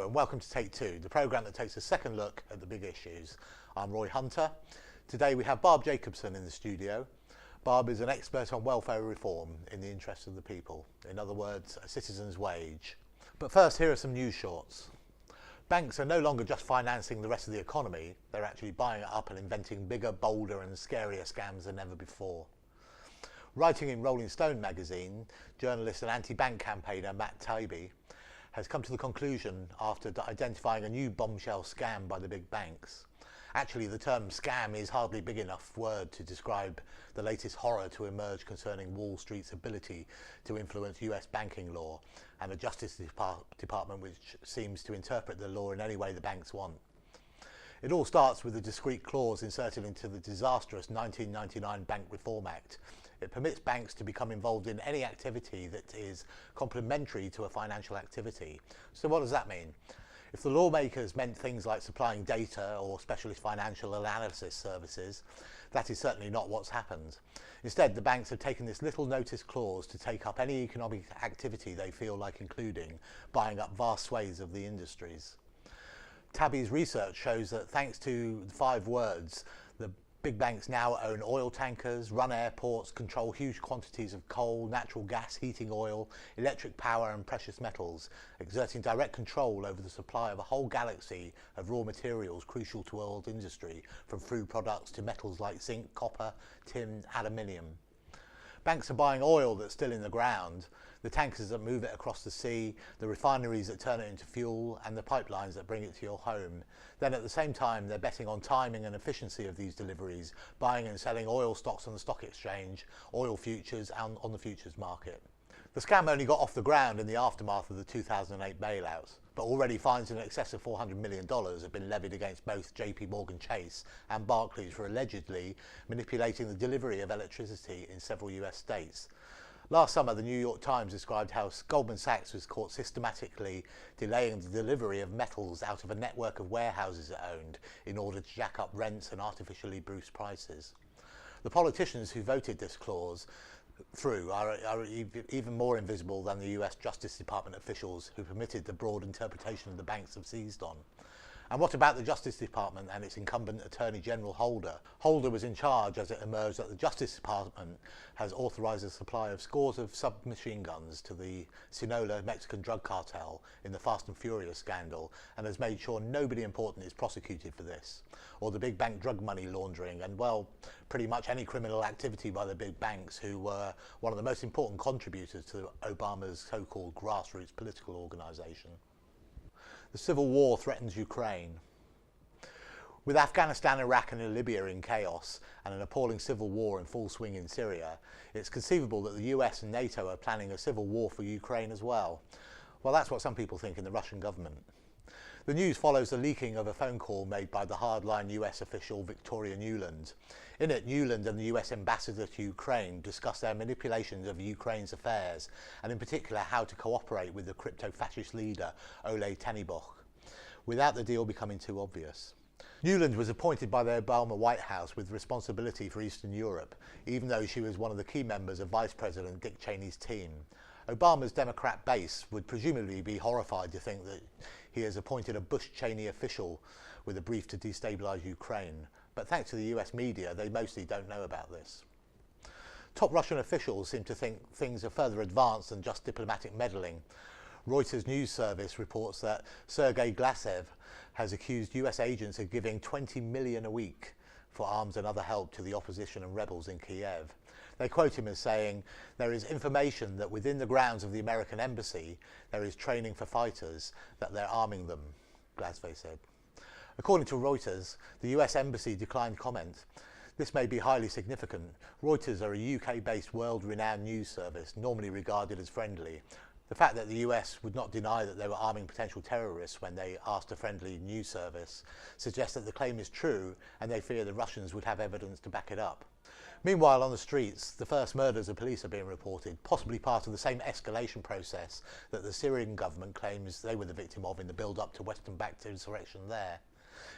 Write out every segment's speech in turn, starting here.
and welcome to Take Two, the programme that takes a second look at the big issues. I'm Roy Hunter. Today we have Barbara Jacobson in the studio. Barb is an expert on welfare reform in the interest of the people. In other words, a citizen's wage. But first, here are some news shorts. Banks are no longer just financing the rest of the economy, they're actually buying it up and inventing bigger, bolder and scarier scams than ever before. Writing in Rolling Stone magazine, journalist and anti-bank campaigner Matt Taibbi has come to the conclusion after identifying a new bombshell scam by the big banks. Actually, the term scam is hardly a big enough word to describe the latest horror to emerge concerning Wall Street's ability to influence US banking law and the Justice Department which seems to interpret the law in any way the banks want. It all starts with a discrete clause inserted into the disastrous 1999 Bank Reform Act. It permits banks to become involved in any activity that is complementary to a financial activity. So what does that mean? If the lawmakers meant things like supplying data or specialist financial analysis services, that is certainly not what's happened. Instead, the banks have taken this little notice clause to take up any economic activity they feel like including, buying up vast swathes of the industries. Tabby's research shows that thanks to the 5 words, the big banks now own oil tankers, run airports, control huge quantities of coal, natural gas, heating oil, electric power and precious metals, exerting direct control over the supply of a whole galaxy of raw materials crucial to world industry, from food products to metals like zinc, copper, tin, aluminium. Banks are buying oil that's still in the ground, the tankers that move it across the sea, the refineries that turn it into fuel, and the pipelines that bring it to your home. Then at the same time, they're betting on timing and efficiency of these deliveries, buying and selling oil stocks on the stock exchange, oil futures, and on the futures market. The scam only got off the ground in the aftermath of the 2008 bailouts, but already fines in excess of $400 million have been levied against both JP Morgan Chase and Barclays for allegedly manipulating the delivery of electricity in several US states. Last summer, the New York Times described how Goldman Sachs was caught systematically delaying the delivery of metals out of a network of warehouses it owned in order to jack up rents and artificially boost prices. The politicians who voted this clause through are even more invisible than the US Justice Department officials who permitted the broad interpretation the banks have seized on. And what about the Justice Department and its incumbent Attorney General Holder? Holder was in charge as it emerged that the Justice Department has authorised the supply of scores of submachine guns to the Sinaloa Mexican drug cartel in the Fast and Furious scandal, and has made sure nobody important is prosecuted for this, or the big bank drug money laundering, and well, pretty much any criminal activity by the big banks who were one of the most important contributors to Obama's so-called grassroots political organisation. The civil war threatens Ukraine. With Afghanistan, Iraq and Libya in chaos and an appalling civil war in full swing in Syria, it's conceivable that the US and NATO are planning a civil war for Ukraine as well. Well, that's what some people think in the Russian government. The news follows the leaking of a phone call made by the hardline US official Victoria Nuland. In it, Nuland and the US ambassador to Ukraine discussed their manipulations of Ukraine's affairs, and in particular how to cooperate with the crypto-fascist leader Oleg Taniboch, without the deal becoming too obvious. Nuland was appointed by the Obama White House with responsibility for Eastern Europe, even though she was one of the key members of Vice President Dick Cheney's team. Obama's Democrat base would presumably be horrified to think that he has appointed a Bush-Cheney official with a brief to destabilise Ukraine, but thanks to the US media, they mostly don't know about this. Top Russian officials seem to think things are further advanced than just diplomatic meddling. Reuters news service reports that Sergei Glasev has accused US agents of giving $20 million a week for arms and other help to the opposition and rebels in Kiev. They quote him as saying, "There is information that within the grounds of the American embassy, there is training for fighters, that they're arming them," Glasev said. According to Reuters, the US embassy declined comment. This may be highly significant. Reuters are a UK-based world-renowned news service, normally regarded as friendly. The fact that the US would not deny that they were arming potential terrorists when they asked a friendly news service suggests that the claim is true, and they fear the Russians would have evidence to back it up. Meanwhile, on the streets, the first murders of police are being reported, possibly part of the same escalation process that the Syrian government claims they were the victim of in the build-up to Western-backed insurrection there.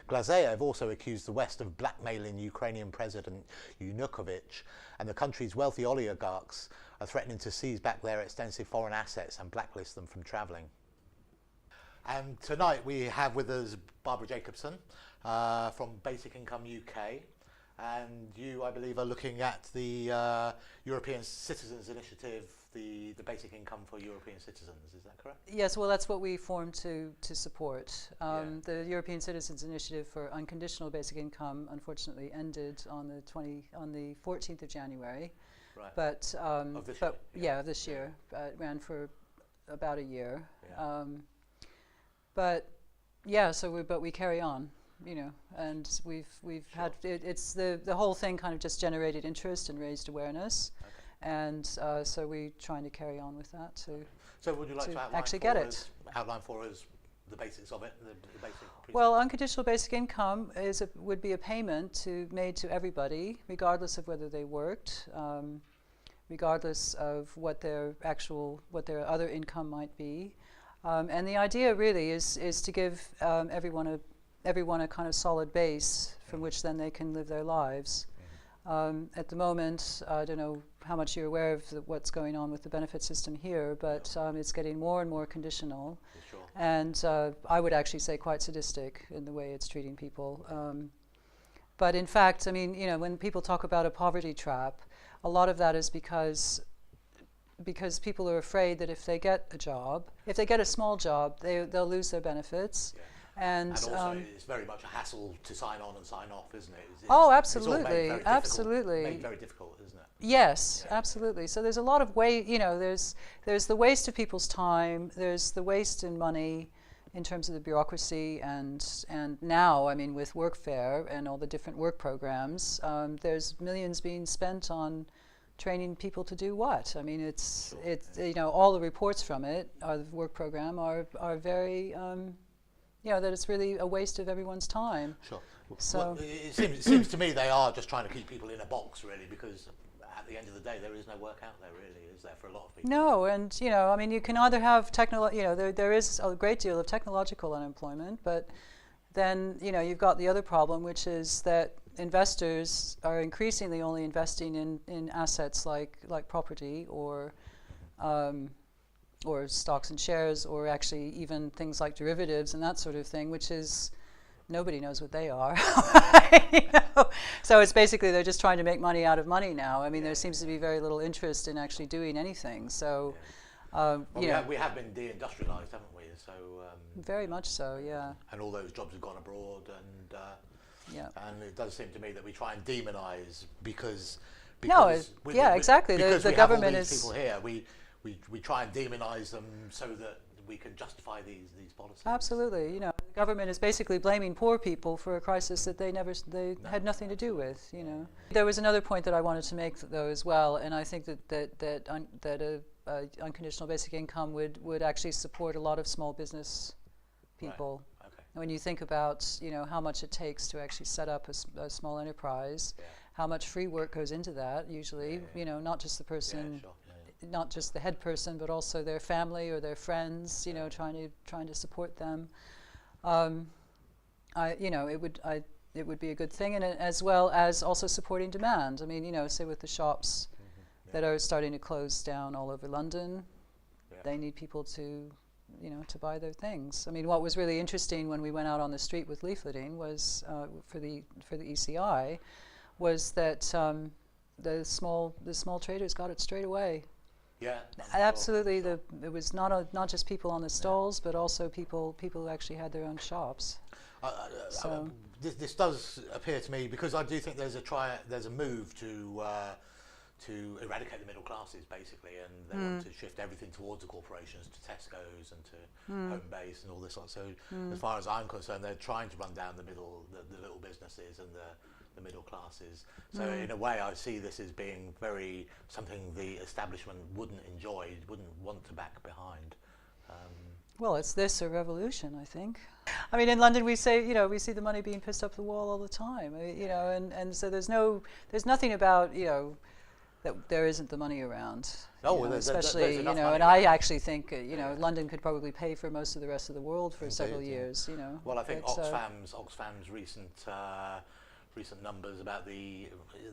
Glasev also accused the West of blackmailing Ukrainian President Yanukovych, and the country's wealthy oligarchs are threatening to seize back their extensive foreign assets and blacklist them from travelling. And tonight we have with us Barbara Jacobson from Basic Income UK. And you, I believe, are looking at the European Citizens Initiative, the basic income for European citizens. Is that correct? Yes, well, that's what we formed to support. The European Citizens Initiative for unconditional basic income, unfortunately, ended on the 14th of January. Right. But of this year? Yeah, this year. It ran for about a year. Yeah. But yeah, but we carry on. You know, and we've Sure. had it's the whole thing kind of just generated interest and raised awareness, Okay. and so we're trying to carry on with that too. So would you like to outline for us the basics of it, the basic principles? Well, unconditional basic income would be a payment made to everybody, regardless of whether they worked, regardless of what their other income might be, and the idea really is to give everyone a kind of solid base from which then they can live their lives. At the moment, I don't know how much you're aware of what's going on with the benefit system here, but it's getting more and more conditional. Sure. And I would actually say quite sadistic in the way it's treating people. But in fact, I mean, you know, when people talk about a poverty trap, a lot of that is because people are afraid that if they get a job, if they get a small job, they'll lose their benefits. Yeah. And also, it's very much a hassle to sign on and sign off, isn't it? Absolutely, absolutely. Made very difficult, isn't it? Yes, yeah. Absolutely. So there's a lot of there's the waste of people's time. There's the waste in money, in terms of the bureaucracy, and now, I mean, with workfare and all the different work programs, there's millions being spent on training people to do what? I mean, it's you know, all the reports from it, the work program, are very. You know, that it's really a waste of everyone's time. Sure. So well, it seems to me they are just trying to keep people in a box, really, because at the end of the day, there is no work out there, really, is there, for a lot of people? No, and you know, I mean, you can either have there is a great deal of technological unemployment, but then you know, you've got the other problem, which is that investors are increasingly only investing in assets like property or stocks and shares, or actually even things like derivatives and that sort of thing, which is, nobody knows what they are. You know? So it's basically they're just trying to make money out of money now. I mean, there seems to be very little interest in actually doing anything. So, we have been deindustrialized, haven't we? So very much so, yeah. And all those jobs have gone abroad, and and it does seem to me that we try and demonize because exactly. Because the we government have all these people here. We try and demonize them so that we can justify these policies. Absolutely, you know, the government is basically blaming poor people for a crisis that they had nothing to do with. You know, there was another point that I wanted to make though as well, and I think that unconditional basic income would actually support a lot of small business people. Right. Okay. When you think about how much it takes to actually set up a small enterprise, how much free work goes into that usually. Not just the person. Sure. Not just the head person, but also their family or their friends, trying to support them. It would be a good thing, and as well as also supporting demand. I mean, say with the shops that are starting to close down all over London, they need people to buy their things. I mean, what was really interesting when we went out on the street with leafleting was for the ECI, was that the small traders got it straight away. Yeah, absolutely. It was not just people on the stalls, but also people who actually had their own shops. This does appear to me, because I do think there's a move to eradicate the middle classes, basically, and they want to shift everything towards the corporations, to Tesco's and to Homebase and all this sort. So as far as I'm concerned, they're trying to run down the little businesses and the middle classes. So in a way, I see this as being something the establishment wouldn't enjoy, wouldn't want to back behind. Well, it's this or revolution, I think. I mean, in London, we say, we see the money being pissed up the wall all the time. And so there's nothing about, that there isn't the money around. Especially, and I actually think, London could probably pay for most of the rest of the world for several years, Well, I think Oxfam's recent recent numbers about the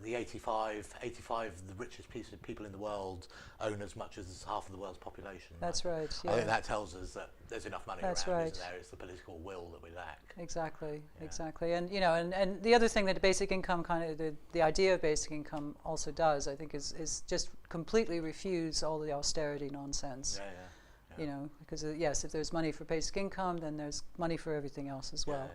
85 the richest piece of people in the world own as much as half of the world's population. That's right. Yeah. I think that tells us that there's enough money That's around, right. isn't there? It's the political will that we lack. Exactly, Yeah. exactly. And and the other thing that basic income the idea of basic income also does, I think, is just completely refuse all the austerity nonsense. Yeah. Because yes, if there's money for basic income, then there's money for everything else as well.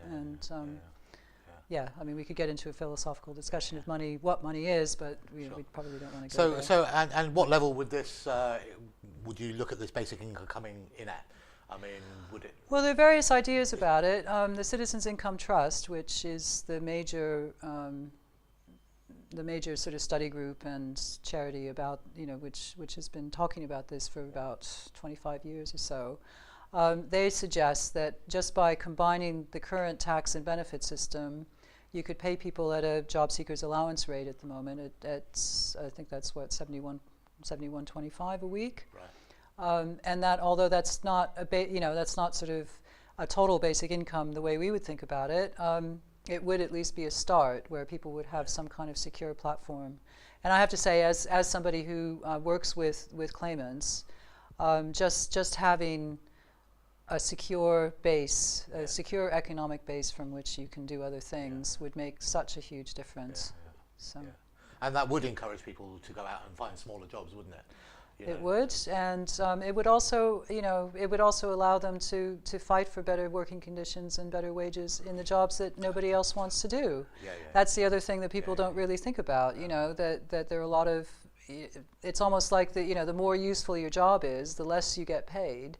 Yeah, I mean, we could get into a philosophical discussion of money, what money is, but we probably don't want to go there. So, and what level would this, would you look at this basic income coming in at? I mean, would it? Well, there are various ideas about it. The Citizens Income Trust, which is the major sort of study group and charity about, which has been talking about this for about 25 years or so. They suggest that just by combining the current tax and benefit system, you could pay people at a job seekers allowance rate at the moment at I think that's what, $71.25 a week. Right. And that, although that's not that's not sort of a total basic income the way we would think about it, it would at least be a start where people would have some kind of secure platform. And I have to say, as somebody who works with claimants, just having a secure base, a secure economic base from which you can do other things would make such a huge difference. So. Yeah. And that would encourage people to go out and find smaller jobs, wouldn't it? It would, and it would also, allow them to fight for better working conditions and better wages in the jobs that nobody else wants to do. That's the other thing that people don't really think about. That there are a lot of. It's almost like the more useful your job is, the less you get paid,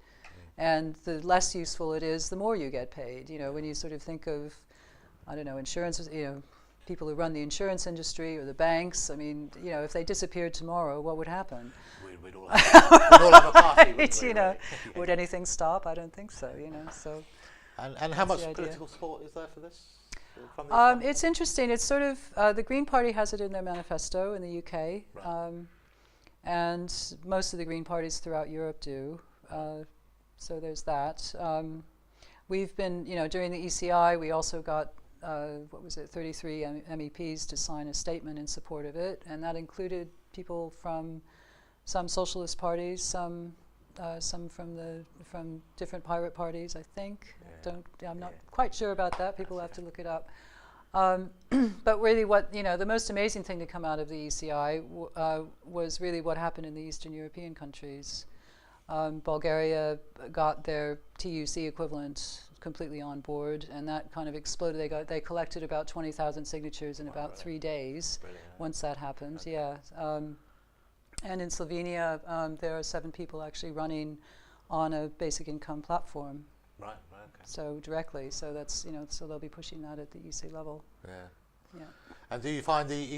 and the less useful it is, the more you get paid. When you sort of think of, I don't know, insurance. People who run the insurance industry or the banks. I mean, if they disappeared tomorrow, what would happen? We'd all have a party, wouldn't we, really? Would anything stop? I don't think so. So. And how much political support is there for this? It's interesting. It's sort of the Green Party has it in their manifesto in the UK, Right. and most of the Green parties throughout Europe do. So there's that. We've been, during the ECI, we also got 33 MEPs to sign a statement in support of it, and that included people from some socialist parties, some from different pirate parties, I think. I'm not quite sure about that. People have to look it up. But really, the most amazing thing to come out of the ECI was really what happened in the Eastern European countries. Bulgaria got their TUC equivalent completely on board, and that kind of exploded. They collected about 20,000 signatures in about 3 days. Brilliant. Once that happened. And in Slovenia, there are 7 people actually running on a basic income platform. Right. Okay. So directly. So that's so they'll be pushing that at the EC level. Yeah. And do you find the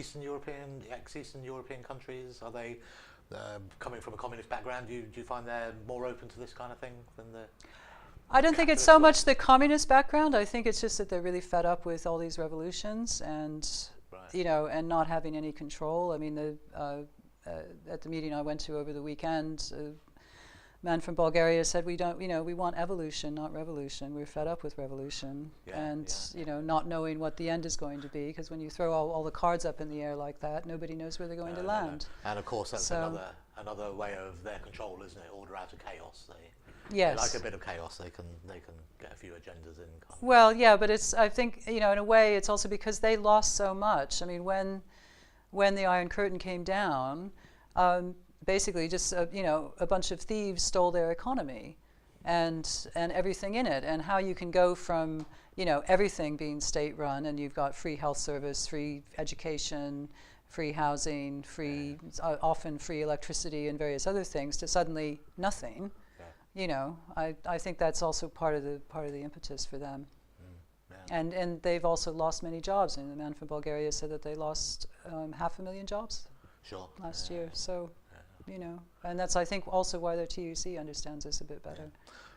ex-Eastern European countries, are they coming from a communist background? Do you find they're more open to this kind of thing than the? I don't think it's so much the communist background. I think it's just that they're really fed up with all these revolutions and and not having any control. I mean, at the meeting I went to over the weekend, a man from Bulgaria said, we want evolution, not revolution. We're fed up with revolution not knowing what the end is going to be, because when you throw all the cards up in the air like that, nobody knows where they're going to land. No. And of course, that's another way of their control, isn't it? Order out of chaos. Yes. They like a bit of chaos. They can get a few agendas in. Well, yeah, but I think in a way it's also because they lost so much. I mean, when the Iron Curtain came down, basically just a bunch of thieves stole their economy and everything in it, and how you can go from everything being state run, and you've got free health service, free education, free housing, often free electricity and various other things, to suddenly nothing. I think that's also part of the impetus for them. And they've also lost many jobs. And the man from Bulgaria said that they lost 500,000 jobs last year. So, and that's, I think, also why their TUC understands this a bit better.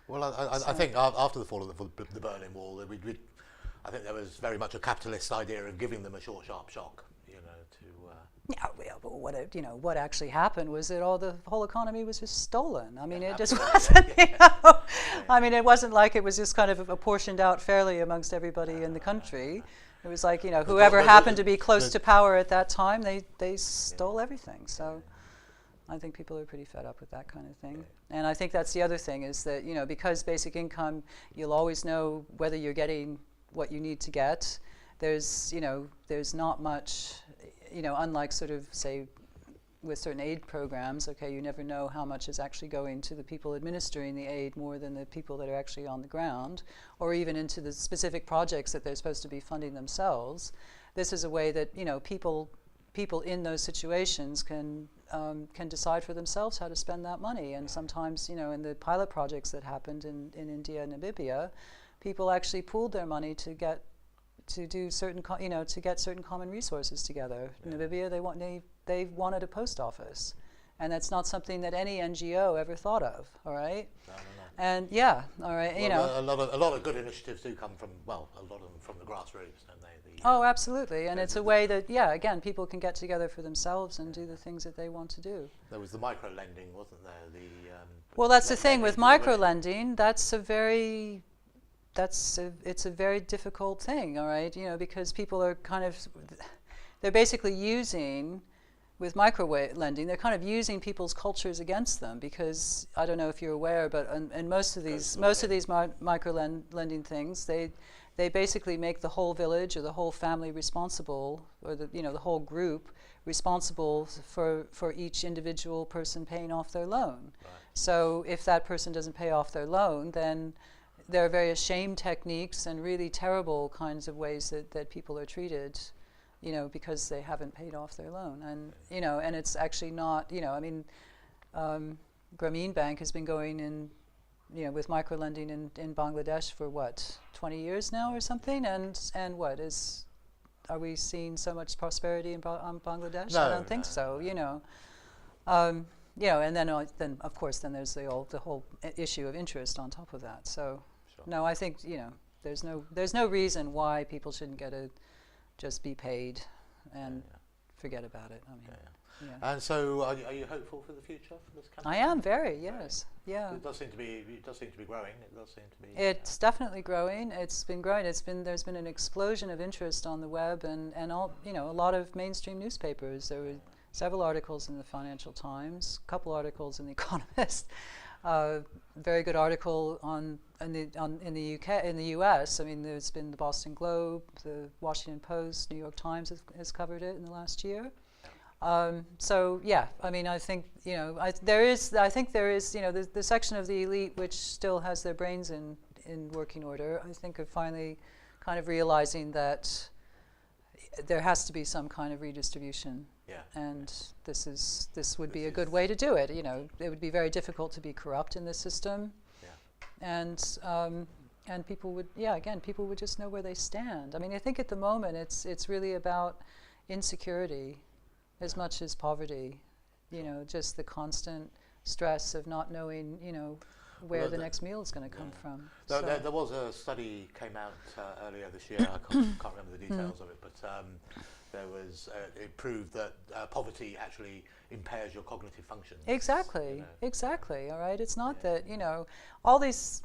Well, I think after the fall of the Berlin Wall, I think there was very much a capitalist idea of giving them a short, sharp shock, what actually happened was that the whole economy was just stolen. I mean, it just wasn't, I mean, it wasn't like it was just kind of apportioned out fairly amongst everybody in the country. It was like, whoever happened to be close to power at that time, they stole everything. So I think people are pretty fed up with that kind of thing. And I think that's the other thing is that, because basic income, you'll always know whether you're getting what you need to get. There's not much, unlike sort of, say, with certain aid programs, okay, you never know how much is actually going to the people administering the aid more than the people that are actually on the ground, or even into the specific projects that they're supposed to be funding themselves. This is a way that, people in those situations can decide for themselves how to spend that money. And sometimes, in the pilot projects that happened in India and Namibia, people actually pooled their money to get certain common resources together. In Namibia, they wanted a post office, and that's not something that any NGO ever thought of. All right. No. And all right, a lot of good initiatives do come from a lot of them from the grassroots, don't they? Oh, absolutely, and it's a way that again, people can get together for themselves and do the things that they want to do. There was the micro lending, wasn't there? Well, that's the thing with micro lending. It's a very difficult thing, all right? Because people are they're basically using, with micro lending, they're kind of using people's cultures against them, because I don't know if you're aware, but in most of these micro lending things, they basically make the whole village or the whole family responsible, or the whole group responsible for each individual person paying off their loan. Right. So if that person doesn't pay off their loan, then there are various shame techniques and really terrible kinds of ways that people are treated, because they haven't paid off their loan. And, and it's actually not, Grameen Bank has been going in, with microlending in Bangladesh for 20 years now or something? And are we seeing so much prosperity in Bangladesh? No, I don't think so, and then of course there's the whole issue of interest on top of that. So no, I think there's no reason why people shouldn't just be paid and forget about it. I mean, And so, are you hopeful for the future for this country? I am very, yes, yeah. It does seem to be growing. It does seem to be. It's definitely growing. It's been growing. There's been an explosion of interest on the web and all, a lot of mainstream newspapers. There were several articles in the Financial Times, a couple articles in the Economist. Very good article in the UK, in the US. I mean, there's been the Boston Globe, the Washington Post, New York Times has covered it in the last year. So yeah, I mean, I think there is the section of the elite which still has their brains in working order. I think are finally kind of realizing that there has to be some kind of redistribution. Yeah. And this would be a good way to do it. It would be very difficult to be corrupt in this system. Yeah. And people would, people would just know where they stand. I mean, I think at the moment it's really about insecurity as much as poverty. Just the constant stress of not knowing, where the next meal is going to come from. There was a study came out earlier this year. I can't remember the details of it, but there was it proved that poverty actually impairs your cognitive functions. Exactly. All right. It's not that all these.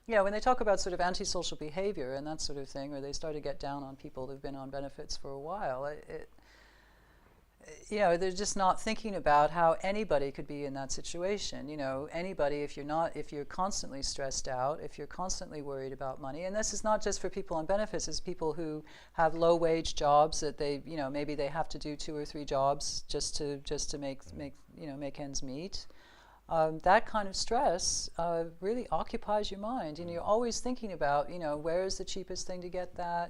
When they talk about sort of antisocial behavior and that sort of thing, or they start to get down on people who've been on benefits for a while, they're just not thinking about how anybody could be in that situation. Anybody, if you're constantly stressed out, if you're constantly worried about money, and this is not just for people on benefits, it's people who have low wage jobs that they, maybe they have to do 2 or 3 jobs just to make ends meet. That kind of stress really occupies your mind, and you're always thinking about, where is the cheapest thing to get that,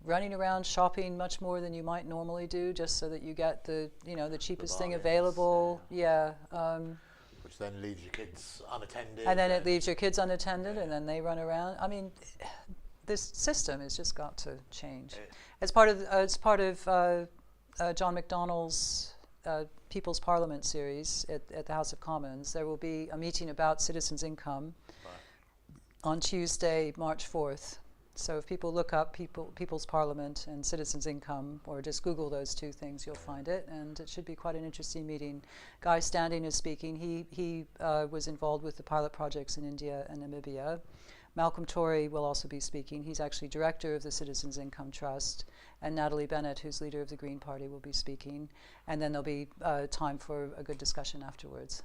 running around shopping much more than you might normally do, just so that you get the cheapest thing available. Which then leaves your kids unattended. And then it leaves your kids unattended, and then they run around. I mean, this system has just got to change. As part of John McDonnell's People's Parliament series at the House of Commons, there will be a meeting about citizens' income on Tuesday, March 4th. So if people look up People's Parliament and citizens' income, or just Google those 2 things, you'll find it. And it should be quite an interesting meeting. Guy Standing is speaking. He was involved with the pilot projects in India and Namibia. Malcolm Torrey will also be speaking. He's actually director of the Citizens Income Trust. And Natalie Bennett, who's leader of the Green Party, will be speaking. And then there'll be time for a good discussion afterwards.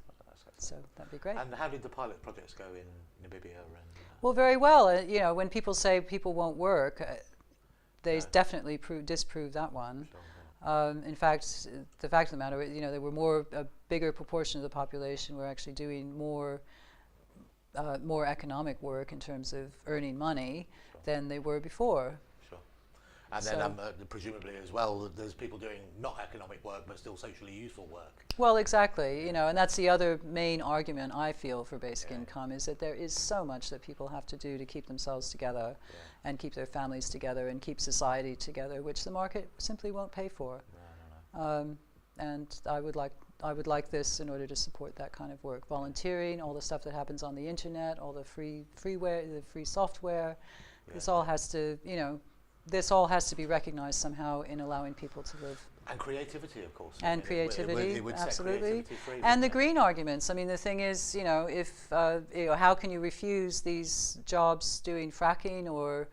So that'd be great. And how did the pilot projects go in Namibia? Well, very well. You know, when people say people won't work, they definitely disprove that one. Sure, in fact, the fact of the matter, you know, there were a bigger proportion of the population were actually doing more economic work in terms of earning money than they were before. And then presumably as well, there's people doing not economic work but still socially useful work. Well, exactly. You know, and that's the other main argument I feel for basic income is that there is so much that people have to do to keep themselves together and keep their families together and keep society together, which the market simply won't pay for. No. And I would like this in order to support that kind of work. Volunteering, all the stuff that happens on the internet, all the freeware, the free software. This all has to, you know, this all has to be recognized somehow in allowing people to live. And creativity, of course. And creativity, it would absolutely. Set creativity free, and the green arguments. I mean, the thing is, you know, if you know, how can you refuse these jobs doing fracking or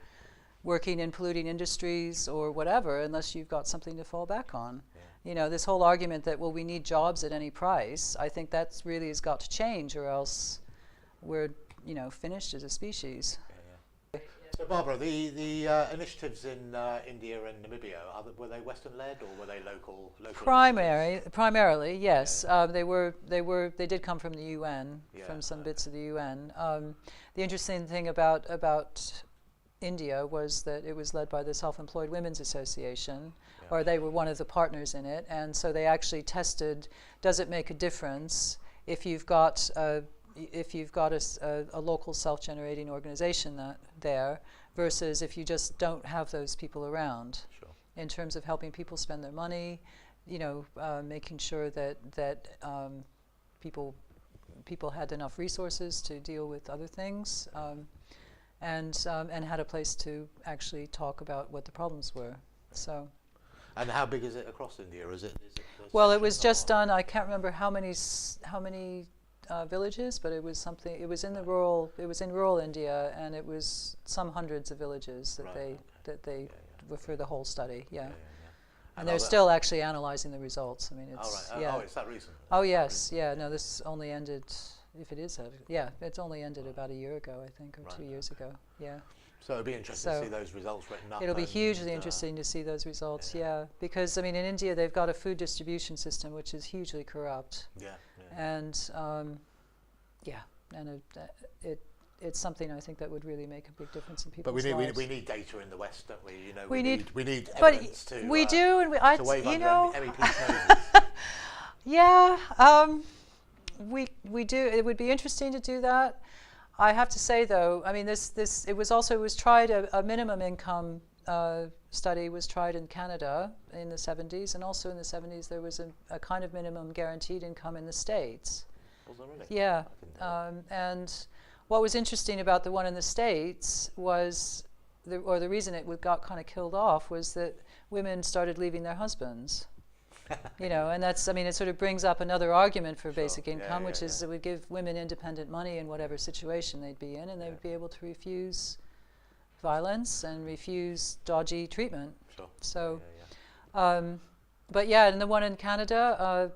working in polluting industries or whatever, unless you've got something to fall back on? Yeah. You know, this whole argument that, well, we need jobs at any price. I think that really has got to change, or else we're, you know, finished as a species. So Barbara, the initiatives in India and Namibia, were they Western-led or were they local? Primarily, yes. They did come from the UN, from some bits of the UN. The interesting thing about India was that it was led by the Self-Employed Women's Association, or they were one of the partners in it, and so they actually tested, does it make a difference if you've got a local self-generating organization there versus if you just don't have those people around, in terms of helping people spend their money, you know, making sure that people had enough resources to deal with other things, and had a place to actually talk about what the problems were. So. And how big is it across India? Is it well, it was just done. I can't remember how many villages, but it was something. It was in the rural. It was in rural India, and it was some hundreds of villages that they were for the whole study. Yeah. And they're still actually analyzing the results. I mean, it's Oh, it's that recent. Oh yes, yeah. No, this only ended. If it is, it's only ended about a year ago, I think, or 2 years ago. Yeah. So it'll be interesting to see those results written up. It'll be hugely interesting to see those results, because I mean, in India they've got a food distribution system which is hugely corrupt. And it's something I think that would really make a big difference in people's lives. We need data in the West, don't we? You know, we need evidence to. We do, and to wave you under know. MEPs' noses. We do. It would be interesting to do that. I have to say, though, I mean, it was tried. A minimum income study was tried in Canada in the 70s, and also in the 70s there was a kind of minimum guaranteed income in the States. Was there really? Yeah, and what was interesting about the one in the States was, the reason it got kind of killed off was that women started leaving their husbands. You know, and that's, I mean, it sort of brings up another argument for basic income, which is it would give women independent money in whatever situation they'd be in, and they would be able to refuse violence and refuse dodgy treatment. So, but in the one in Canada,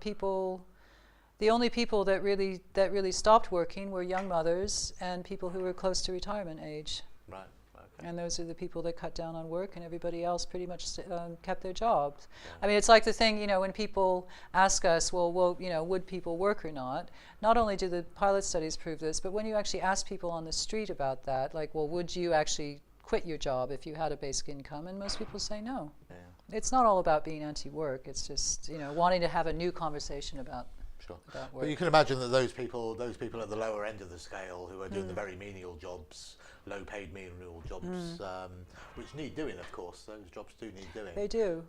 the only people that really stopped working were young mothers and people who were close to retirement age. Right. And those are the people that cut down on work, and everybody else pretty much kept their jobs. I mean, it's like the thing, you know, when people ask us, well, you know, would people work or not? Not only do the pilot studies prove this, but when you actually ask people on the street about that, like, well, would you actually quit your job if you had a basic income? And most people say no. It's not all about being anti-work. It's just, you know, wanting to have a new conversation about work. But you can imagine that those people at the lower end of the scale who are doing the very menial jobs, low-paid menial jobs, which need doing, of course. Those jobs do need doing. They do,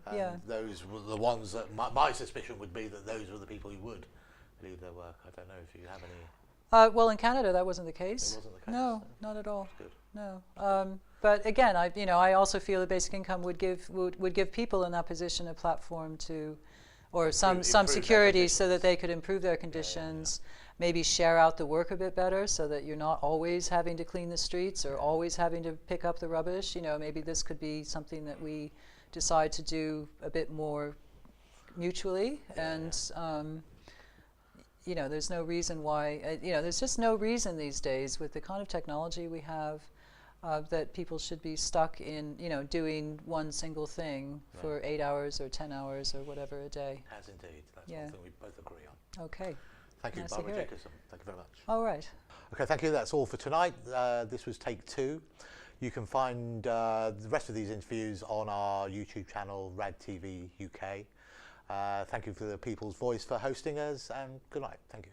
Those were the ones that my suspicion would be that those were the people who would leave their work. I don't know if you have any. Well, in Canada, that wasn't the case. It wasn't the case. No, not at all. Good. No. But again, I also feel that basic income would give people in that position a platform to, or some security, so that they could improve their conditions, maybe share out the work a bit better so that you're not always having to clean the streets or always having to pick up the rubbish. You know, maybe this could be something that we decide to do a bit more mutually. And you know, there's no reason why, you know, there's just no reason these days with the kind of technology we have that people should be stuck in, you know, doing one single thing for 8 hours or 10 hours or whatever a day. As indeed. That's one thing we both agree on. Okay. Thank you, Barbara Jacobson. Thank you very much. All right. Okay, thank you. That's all for tonight. This was take 2. You can find the rest of these interviews on our YouTube channel, RADTV UK. Thank you for the People's Voice for hosting us, and good night. Thank you.